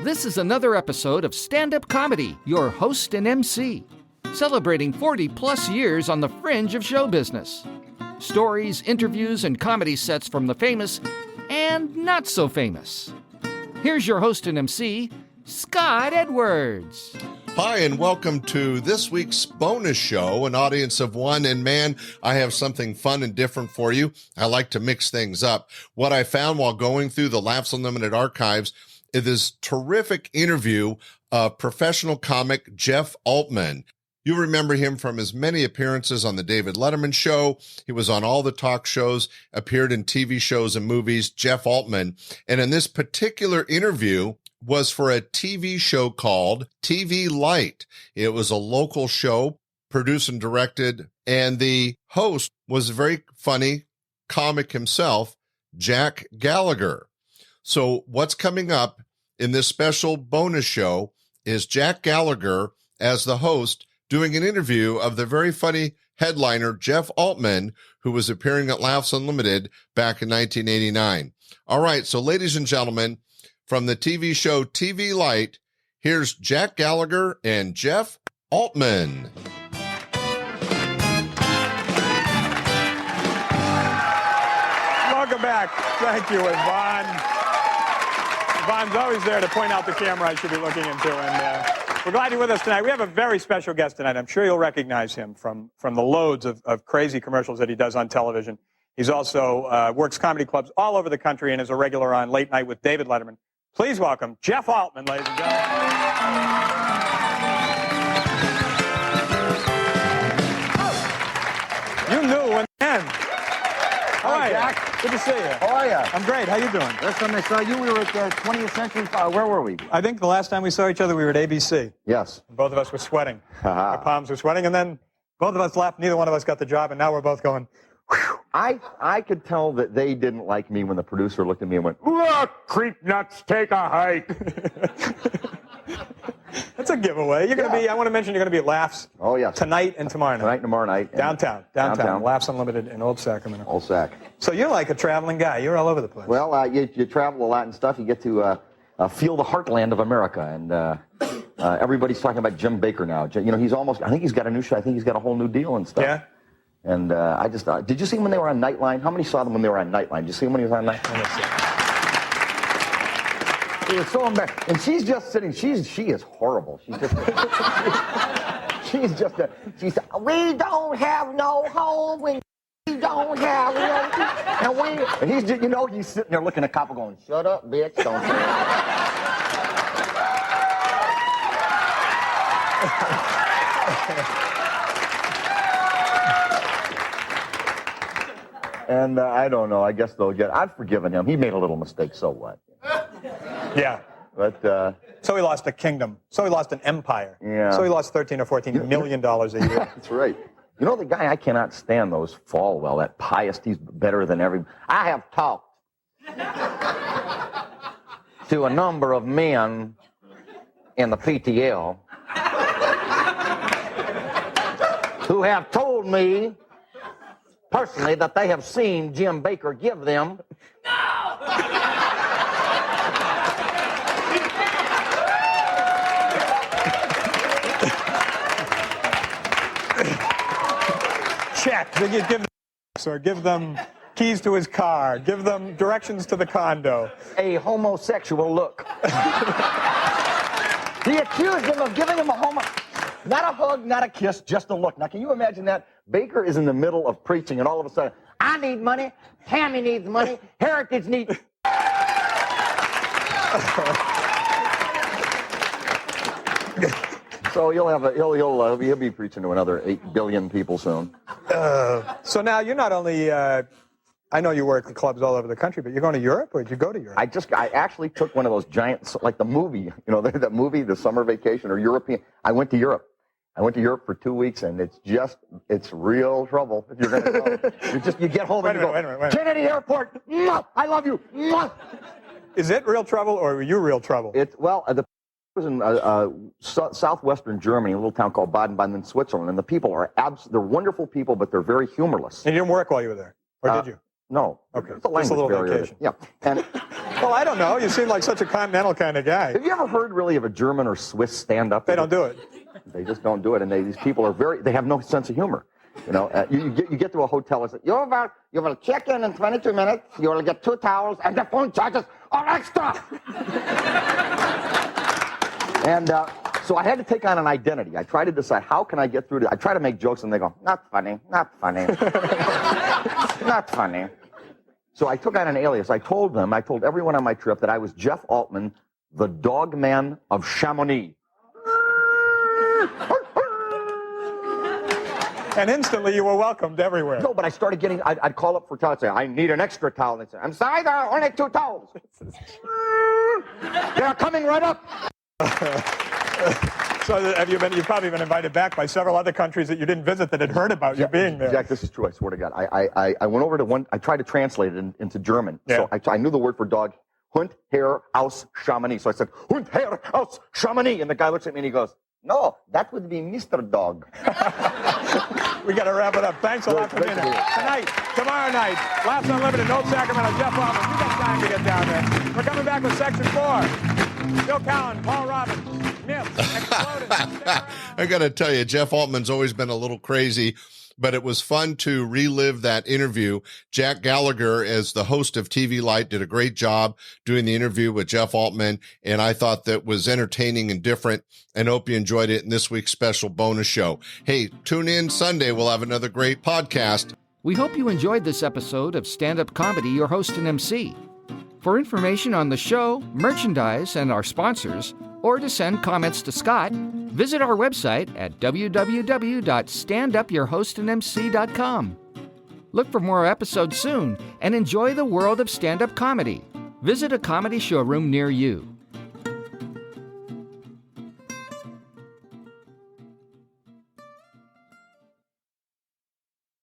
This is another episode of Stand-Up Comedy, your host and MC, celebrating 40-plus years on the fringe of show business. Stories, interviews, and comedy sets from the famous and not so famous. Here's your host and MC, Scott Edwards. Hi, and welcome to this week's bonus show, an audience of one. And man, I have something fun and different for you. I like to mix things up. What I found while going through the Laughs Unlimited archives is this terrific interview of professional comic Jeff Altman. You remember him from his many appearances on the David Letterman show. He was on all the talk shows, appeared in TV shows and movies, Jeff Altman. And in this particular interview was for a TV show called TV Light. It was a local show produced and directed, and the host was a very funny comic himself, Jack Gallagher. So what's coming up in this special bonus show is Jack Gallagher as the host doing an interview of the very funny headliner, Jeff Altman, who was appearing at Laughs Unlimited back in 1989. All right, so ladies and gentlemen, from the TV show TV Light, here's Jack Gallagher and Jeff Altman. Welcome back. Thank you, Yvonne. Yvonne's always there to point out the camera I should be looking into, and we're glad you're with us tonight. We have a very special guest tonight. I'm sure you'll recognize him from the loads of crazy commercials that he does on television. He's also works comedy clubs all over the country and is a regular on Late Night with David Letterman. Please welcome Jeff Altman, ladies and gentlemen. You knew when then. Hi, Jack. Good to see you. How are you? I'm great. How you doing? Last time I saw you, we were at 20th Century. Where were we? I think the last time we saw each other, we were at ABC. Yes. Both of us were sweating. Our palms were sweating, and then both of us left. Neither one of us got the job, and now we're both going, whew. I could tell that they didn't like me when the producer looked at me and went, "Look, creep nuts, take a hike." That's a giveaway. You're going to be, I want to mention, you're going to be at Laughs tonight and tomorrow night. Tonight and tomorrow night. Downtown. Laughs Unlimited in Old Sacramento. Old Sac. So you're like a traveling guy. You're all over the place. Well, you travel a lot and stuff. You get to feel the heartland of America. And everybody's talking about Jim Bakker now. You know, he's almost, I think he's got a new show. I think he's got a whole new deal and stuff. Yeah. And I just thought, did you see him when they were on Nightline? How many saw them when they were on Nightline? Did you see him when he was on Nightline? He was so embarrassed. And she's just sitting, she is horrible. She's just, she said, "We don't have no home, we don't have no," and he's just, he's sitting there looking at Copper going, "Shut up, bitch, don't say it." And I don't know, I guess they'll get, I've forgiven him. He made a little mistake, so what? Yeah. But so he lost a kingdom. So he lost an empire. Yeah. So he lost $13 or $14 million a year. That's right. You know the guy I cannot stand those Falwell, that pious, he's better than every. I have talked to a number of men in the PTL who have told me personally that they have seen Jim Bakker give them. Check. Give them keys to his car. Give them directions to the condo. A homosexual look. He accused him of giving him not a hug, not a kiss, just a look. Now, can you imagine that? Bakker is in the middle of preaching, and all of a sudden, "I need money, Tammy needs money, Heritage needs..." So he'll be preaching to another 8 billion people soon. So now you're not only, I know you work at clubs all over the country, but you're going to Europe, or did you go to Europe? I actually took one of those giant, like the movie, that movie, The Summer Vacation, or European. I went to Europe. I went to Europe for 2 weeks, and it's real trouble if you're going to go. You get home and you go, "Kennedy Airport, I love you." Is it real trouble, or were you real trouble? The was in southwestern Germany, a little town called Baden-Baden in Switzerland, and the people are they're wonderful people, but they're very humorless. And you didn't work while you were there, or did you? No. Okay. It's a language just a little barrier. Vacation. Yeah. And Well, I don't know. You seem like such a continental kind of guy. Have you ever heard really of a German or Swiss stand-up? They don't do it. They just don't do it, and these people are they have no sense of humor. You know, you get to a hotel and say, you will check in 22 minutes, you will get 2 towels, and the phone charges are extra. And so I had to take on an identity. I tried to decide, how can I get through I try to make jokes, and they go, not funny, not funny, not funny. So I took on an alias. I told everyone on my trip that I was Jeff Altman, the dog man of Chamonix. And instantly you were welcomed everywhere. No, but I started getting, I'd call up for towels, say, I need an extra towel. They'd say, I'm sorry, there are only 2 towels. They're coming right up. So you've probably been invited back by several other countries that you didn't visit that had heard about you being there. Jack, this is true, I swear to God. I went over to one, I tried to translate it into German. Yeah. So I knew the word for dog, Hund, Herr, aus, Chamonix. So I said, Hund, Herr, aus, Chamonix. And the guy looks at me and he goes, no, that would be Mr. Dog. We got to wrap it up. Thanks a lot for being here. Tonight, tomorrow night, Laughs Unlimited, Old Sacramento, Jeff Altman. You got time to get down there. We're coming back with Section 4. Bill Cowan, Paul Robbins, Myths, Exploding. I got to tell you, Jeff Altman's always been a little crazy, but it was fun to relive that interview. Jack Gallagher, as the host of TV Light, did a great job doing the interview with Jeff Altman, and I thought that was entertaining and different, and hope you enjoyed it in this week's special bonus show. Hey, tune in Sunday. We'll have another great podcast. We hope you enjoyed this episode of Stand-Up Comedy, Your Host and MC. For information on the show, merchandise, and our sponsors, or to send comments to Scott, visit our website at www.standupyourhostandmc.com. Look for more episodes soon and enjoy the world of stand-up comedy. Visit a comedy showroom near you.